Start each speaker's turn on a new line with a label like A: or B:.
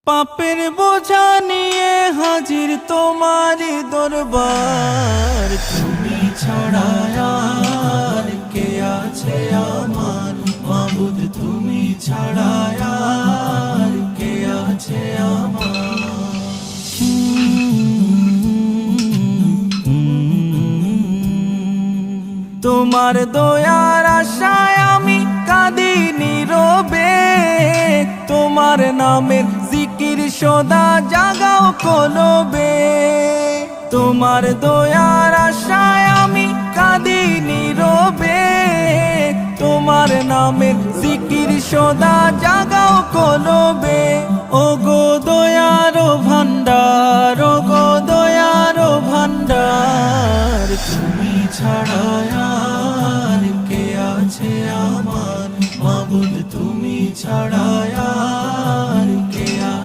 A: পাপের বোঝা নিয়ে হাজির তোমারই দরবার, তুমি ছাড়া আর কে আছে আমার মাবুদ, তুমি ছাড়া আর কে আছে আমার। তোমার দয়ার আশায় আমি কাঁদি নীরবে, তোমার নামের জিকির সদা জাগাও কলবে। তোমার দয়ার আশায় আমি কাঁদি নীরবে, তোমার নামের জিকির সদা জাগাও কলবে। ও গো দয়ার ভান্ডার, ও গো দয়ার ভান্ডার, তুমি ছাড়া আর কে আছে আমার মাবুদ, তুমি ছাড়া